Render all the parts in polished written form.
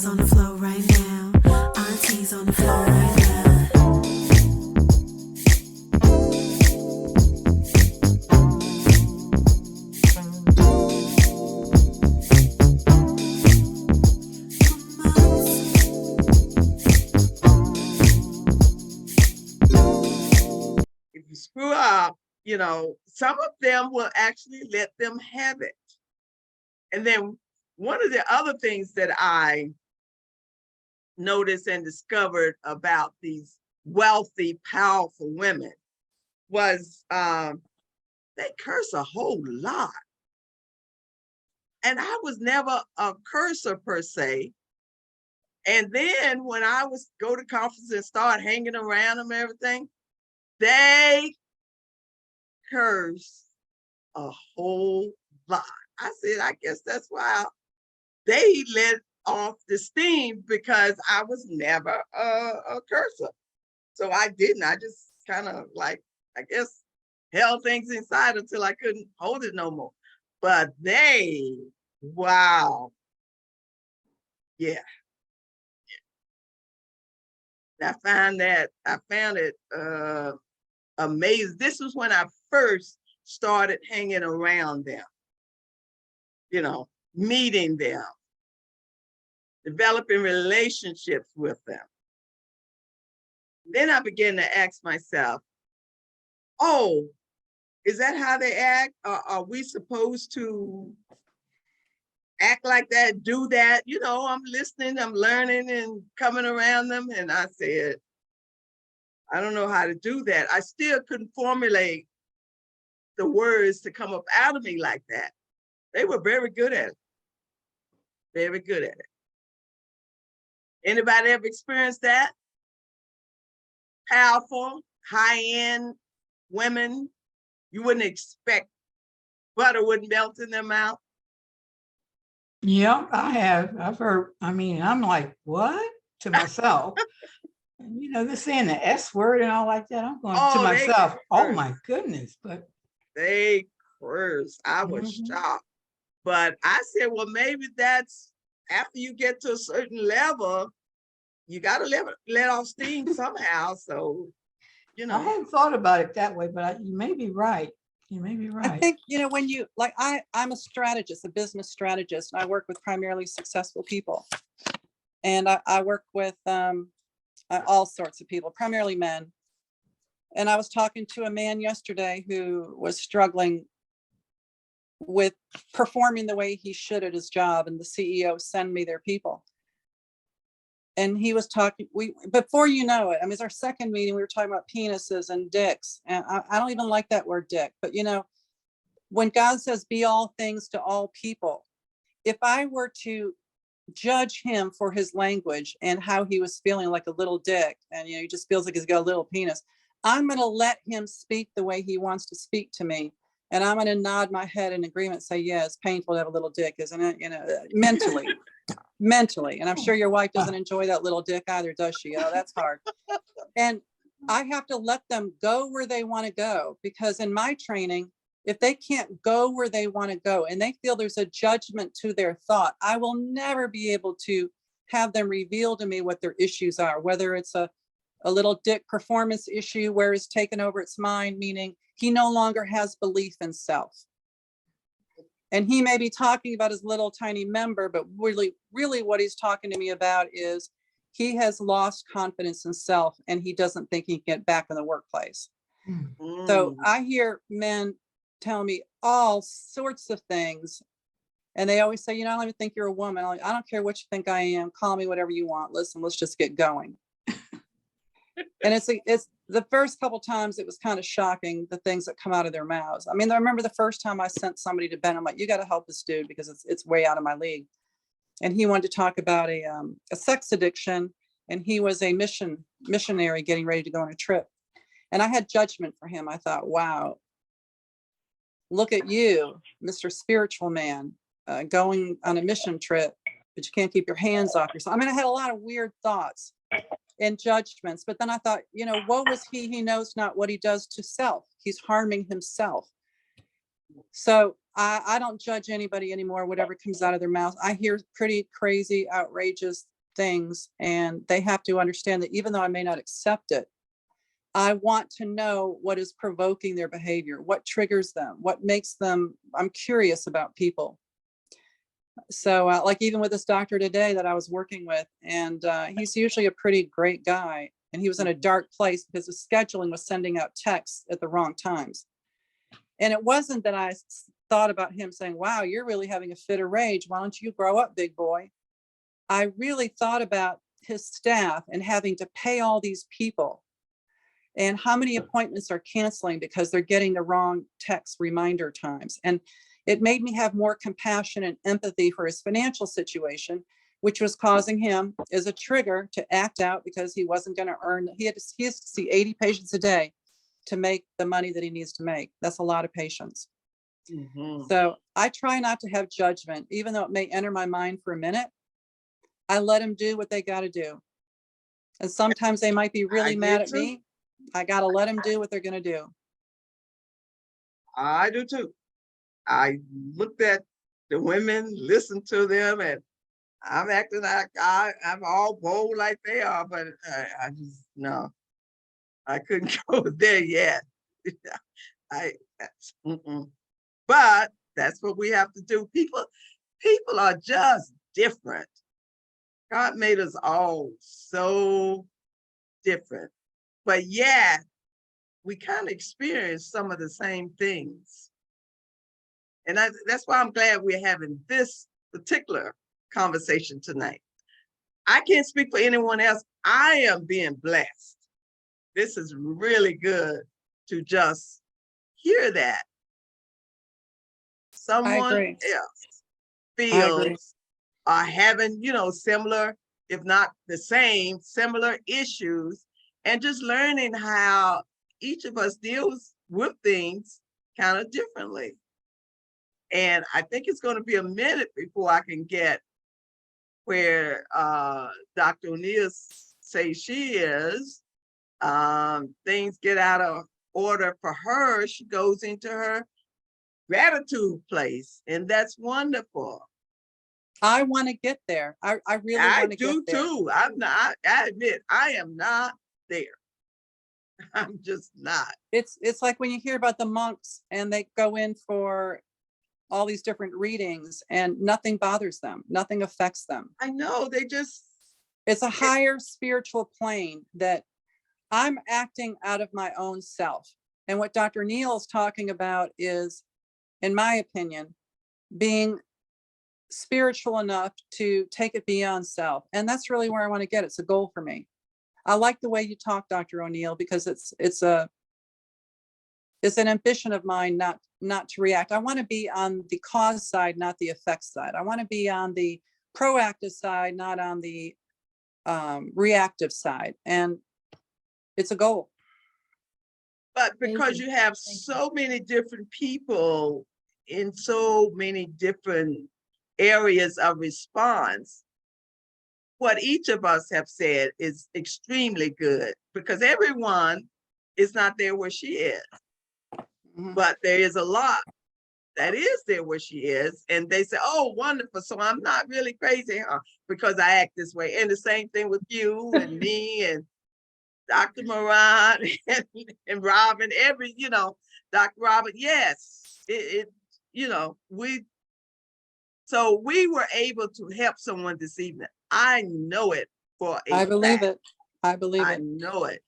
Grandma's on the floor right now. Auntie's on the floor right now. If you screw up, some of them will actually let them have it. And then one of the other things that I noticed and discovered about these wealthy, powerful women was they curse a whole lot. And I was never a cursor per se. And then when I was go to conferences and start hanging around them and everything, they curse a whole lot. I said, I guess that's why they let off the steam, because I was never a cursor. So I didn't. I just kind of I guess, held things inside until I couldn't hold it no more. But they, wow. Yeah. I found it amazing. This was when I first started hanging around them, meeting them, developing relationships with them. Then I began to ask myself, oh, is that how they act? Are we supposed to act like that, do that? I'm listening, I'm learning and coming around them. And I said, I don't know how to do that. I still couldn't formulate the words to come up out of me like that. They were very good at it. Very good at it. Anybody ever experienced that? Powerful, high-end women, you wouldn't expect butter wouldn't melt in their mouth. Yeah, I have. I've heard, I'm like, what? To myself. And they're saying the S word and all like that. I'm going to myself, oh my goodness. But they cursed. I was shocked. But I said, well, maybe that's after you get to a certain level, you got to let off steam somehow. So, I hadn't thought about it that way, but you may be right. You may be right. I think, when you, I'm a strategist, a business strategist, and I work with primarily successful people. And I work with all sorts of people, primarily men. And I was talking to a man yesterday who was struggling with performing the way he should at his job, and the CEO send me their people. And he was talking, before you know it, it's our second meeting, we were talking about penises and dicks. And I don't even like that word dick, but when God says be all things to all people, if I were to judge him for his language and how he was feeling like a little dick, and he just feels like he's got a little penis, I'm going to let him speak the way he wants to speak to me. And I'm going to nod my head in agreement, say, yeah, it's painful to have a little dick, isn't it? Mentally. And I'm sure your wife doesn't enjoy that little dick either, does she? That's hard. And I have to let them go where they want to go, because in my training, if they can't go where they want to go and they feel there's a judgment to their thought, I will never be able to have them reveal to me what their issues are, whether it's a little dick performance issue where it's taken over its mind, meaning he no longer has belief in self. And he may be talking about his little tiny member, but really what he's talking to me about is he has lost confidence in self and he doesn't think he can get back in the workplace. So I hear men tell me all sorts of things. And they always say, I don't even think you're a woman. I don't care what you think I am. Call me whatever you want. Listen, let's just get going. And it's the first couple times it was kind of shocking, the things that come out of their mouths. I remember the first time I sent somebody to Ben, I'm like, you got to help this dude because it's way out of my league. And he wanted to talk about a sex addiction, and he was a missionary getting ready to go on a trip. And I had judgment for him. I thought, wow, look at you, Mr. Spiritual Man, going on a mission trip, but you can't keep your hands off yourself. I had a lot of weird thoughts and judgments, but then I thought, woe is he knows not what he does to self. He's harming himself. So I don't judge anybody anymore, whatever comes out of their mouth. I hear pretty crazy, outrageous things, and they have to understand that even though I may not accept it, I want to know what is provoking their behavior, what triggers them, what makes them, I'm curious about people. So like even with this doctor today that I was working with, and he's usually a pretty great guy, and he was in a dark place because the scheduling was sending out texts at the wrong times. And it wasn't that I thought about him saying, wow, you're really having a fit of rage. Why don't you grow up, big boy? I really thought about his staff and having to pay all these people, and how many appointments are canceling because they're getting the wrong text reminder times. And it made me have more compassion and empathy for his financial situation, which was causing him as a trigger to act out because he wasn't going to earn, he has to see 80 patients a day to make the money that he needs to make. That's a lot of patients. So I try not to have judgment, even though it may enter my mind for a minute. I let them do what they got to do. And sometimes they might be really mad at me. I got to let them do what they're going to do. I do too. I looked at the women, listened to them, and I'm acting like I'm all bold like they are, but I just, no, I couldn't go there yet. But that's what we have to do. People are just different. God made us all so different, but yet we kind of experience some of the same things. And that's why I'm glad we're having this particular conversation tonight. I can't speak for anyone else. I am being blessed. This is really good to just hear that someone else feels are having, similar, if not the same, similar issues, and just learning how each of us deals with things kind of differently. And I think it's going to be a minute before I can get where Dr. O'Neill says she is. Things get out of order for her. She goes into her gratitude place, and that's wonderful. I want to get there. I really want to get there. I do too. I'm not, I admit, I am not there. I'm just not. It's like when you hear about the monks and they go in for all these different readings and nothing bothers them, nothing affects them. I know, it's a higher spiritual plane that I'm acting out of my own self. And what Dr. Neal is talking about is, in my opinion, being spiritual enough to take it beyond self. And that's really where I want to get. It's a goal for me. I like the way you talk, Dr. O'Neill, because it's an ambition of mine not to react. I want to be on the cause side, not the effect side. I want to be on the proactive side, not on the reactive side. And it's a goal. But because you have so many different people in so many different areas of response, what each of us have said is extremely good, because everyone is not there where she is. But there is a lot that is there where she is, and they say, oh, wonderful, so I'm not really crazy, huh? Because I act this way. And the same thing with you and me and Dr. Moran and Robin, Dr. Robin, yes, so we were able to help someone this evening. I know it for a fact. I believe it. I know it.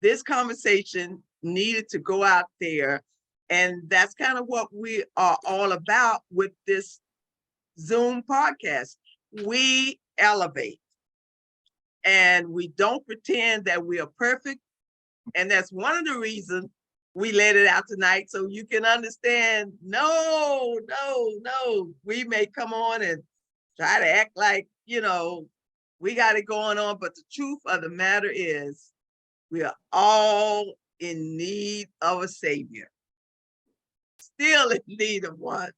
This conversation needed to go out there, and that's kind of what we are all about with this Zoom podcast. We elevate. And we don't pretend that we are perfect. And that's one of the reasons we let it out tonight, so you can understand, no, we may come on and try to act like, we got it going on, but the truth of the matter is we are all in need of a savior, still in need of one,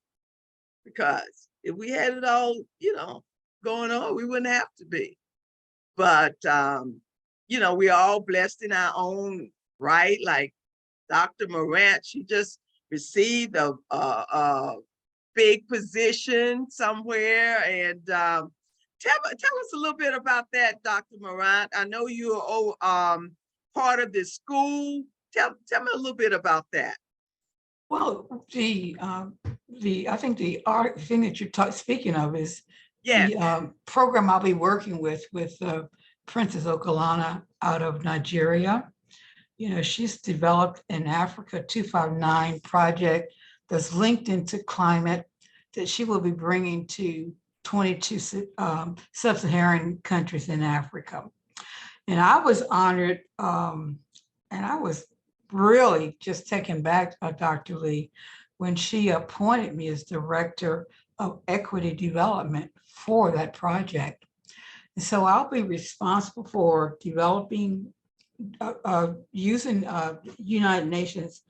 because if we had it all, going on, we wouldn't have to be. But, we are all blessed in our own right. Like Dr. Morant, she just received a big position somewhere, and tell us a little bit about that, Dr. Morant. I know you're part of this school. Tell me a little bit about that. Well, I think the art thing that you're speaking of is Yes. the program I'll be working with Princess Okolana out of Nigeria. You know, she's developed an Africa 259 project that's linked into climate that she will be bringing to 22 sub-Saharan countries in Africa. And I was honored, and I was really just taken back by Dr. Lee when she appointed me as director of equity development for that project. And so I'll be responsible for developing, using United Nations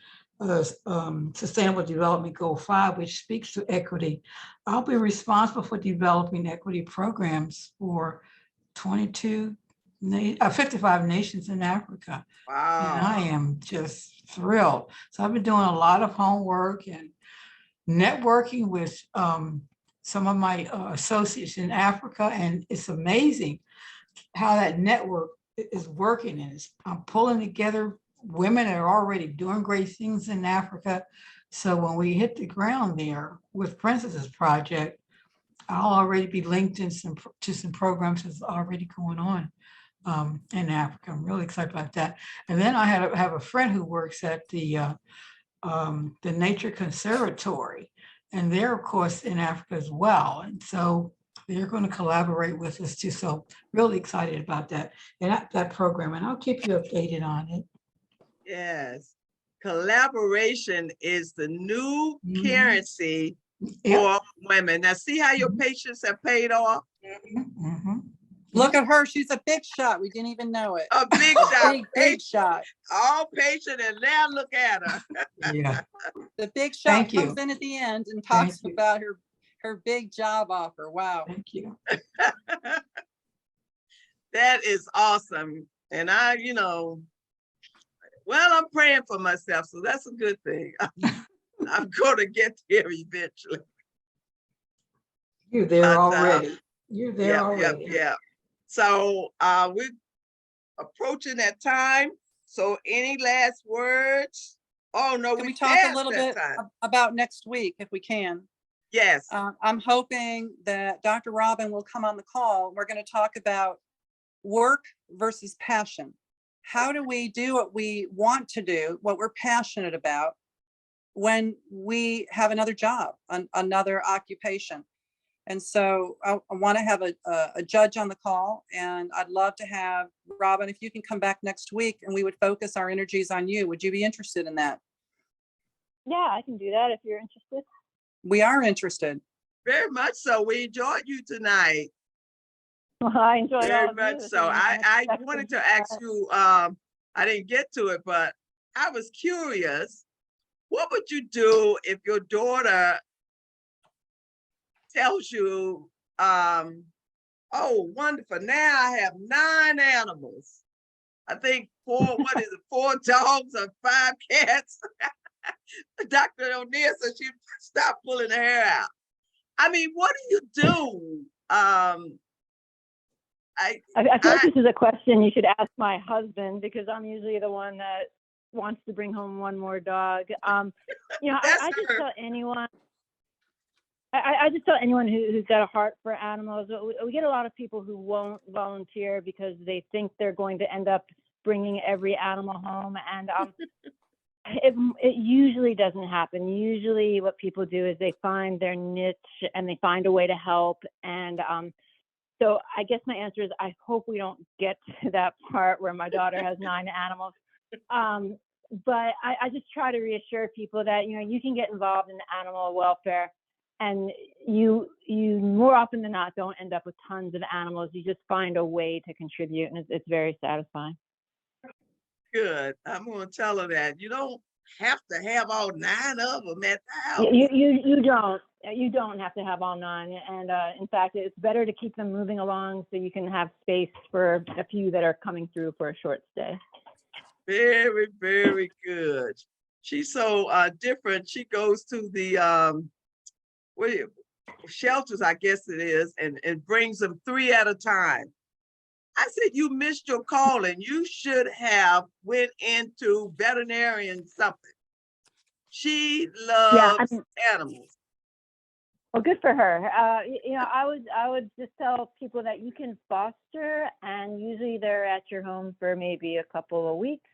Sustainable Development Goal 5, which speaks to equity. I'll be responsible for developing equity programs for 55 nations in Africa. Wow. And I am just thrilled. So I've been doing a lot of homework and networking with some of my associates in Africa. And it's amazing how that network is working. And I'm pulling together women that are already doing great things in Africa. So when we hit the ground there with Princess's project, I'll already be linked in to some programs that's already going on in Africa. I'm really excited about that. And then I have a friend who works at the Nature Conservatory, and they're of course in Africa as well. And so they're going to collaborate with us too. So really excited about that and that program. And I'll keep you updated on it. Yes. Collaboration is the new currency Yep. for women. Now see how your patients have paid off? Look at her. She's a big shot. We didn't even know it. A big shot. Big shot. All patient, and now look at her. Yeah. The big shot Thank you. comes in at the end and talks Thank you. about her big job offer. Wow. Thank you. That is awesome. And I'm praying for myself, so that's a good thing. I'm going to get there eventually. You're there But, already. You're there already. Yeah. So we're approaching that time. So any last words? Oh no, Can we we talk a passed little that bit time. about next week if we can? Yes. I'm hoping that Dr. Robin will come on the call. We're going to talk about work versus passion. How do we do what we want to do, what we're passionate about, when we have another job, another occupation? And so I want to have a judge on the call, and I'd love to have Robin, if you can come back next week and we would focus our energies on you. Would you be interested in that? Yeah, I can do that if you're interested. We are interested. Very much so. We enjoyed you tonight. Well, I enjoyed all Very of much you. so. I wanted to ask you, I didn't get to it, but I was curious, what would you do if your daughter tells you, oh, wonderful, now I have 9 animals. I think 4 dogs or 5 cats. Dr. O'Neill said she stopped pulling her hair out. I mean, what do you do? I feel like this is a question you should ask my husband, because I'm usually the one that wants to bring home one more dog. I just tell anyone. I just tell anyone who's got a heart for animals. We get a lot of people who won't volunteer because they think they're going to end up bringing every animal home, and it usually doesn't happen. Usually, what people do is they find their niche and they find a way to help. And so, I guess my answer is I hope we don't get to that part where my daughter has 9 animals. But I just try to reassure people that you can get involved in animal welfare. And you more often than not don't end up with tons of animals. You just find a way to contribute, and it's very satisfying. Good. I'm going to tell her that. You don't have to have all 9 of them at the house. You don't have to have all 9. And in fact, it's better to keep them moving along so you can have space for a few that are coming through for a short stay. Very, very good. She's so different. She goes to the shelters, I guess it is, and brings them 3 at a time. I said, you missed your calling. You should have went into veterinarian something. She Yeah, loves animals. well, good for her. You know, I would just tell people that you can foster, and usually they're at your home for maybe a couple of weeks,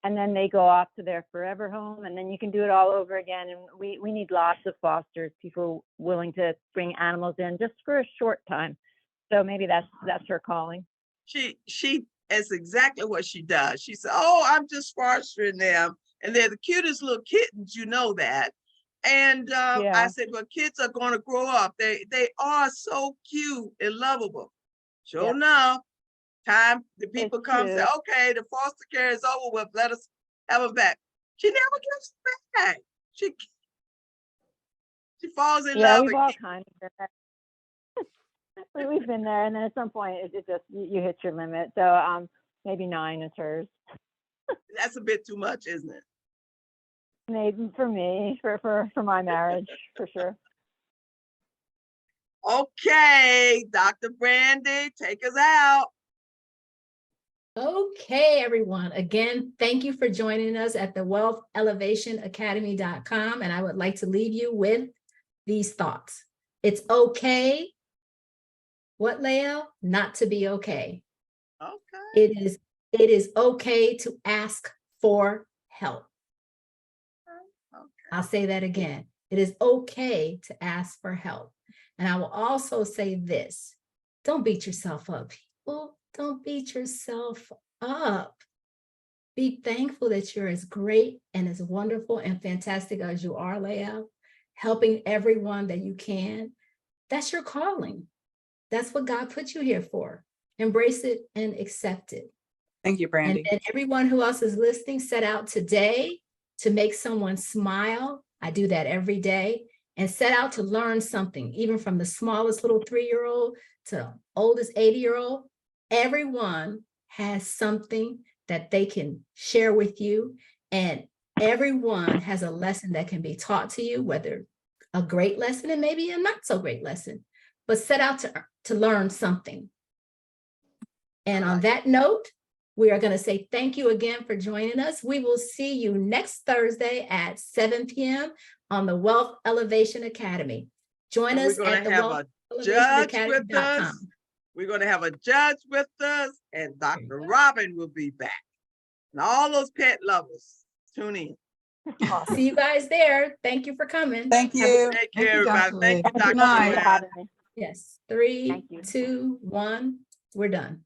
and then they go off to their forever home, and then you can do it all over again. And we need lots of fosters, people willing to bring animals in just for a short time. So maybe that's her calling. She is exactly what she does. She said, oh, I'm just fostering them. And they're the cutest little kittens, you know that. And I said, well, kids are going to grow up. They are so cute and lovable. Sure enough, time the people come say, okay, the foster care is over with. Let us have them back. She never gives them back. She falls in love. We've all kind of been there. We've been there, and then at some point it just you hit your limit. So maybe 9 is hers. That's a bit too much, isn't it? Maybe for me, for my marriage, for sure. Okay, Dr. Brandy, take us out. Okay, everyone. Again, thank you for joining us at the wealthelevationacademy.com. And I would like to leave you with these thoughts. It's okay. What, Lael? Not to be okay. Okay. It is okay to ask for help. Okay. I'll say that again. It is okay to ask for help. And I will also say this. Don't beat yourself up, people. Don't beat yourself up. Be thankful that you're as great and as wonderful and fantastic as you are, Lael, helping everyone that you can. That's your calling. That's what God put you here for. Embrace it and accept it. Thank you, Brandy. And everyone who else is listening, set out today to make someone smile. I do that every day. And set out to learn something, even from the smallest little 3-year-old to oldest 80-year-old. Everyone has something that they can share with you. And everyone has a lesson that can be taught to you, whether a great lesson and maybe a not so great lesson, but set out to learn something. And on that note, we are going to say thank you again for joining us. We will see you next Thursday at 7 p.m. on the Wealth Elevation Academy. Join us at the wealthelevationacademy.com. We're going to have a judge with us, and Dr. Robin will be back. And all those pet lovers, tune in. See you guys there. Thank you for coming. Thank you. Thank you, everybody. Thank you, Dr. Good night. Joanne. Yes. 3, 2, 1. We're done.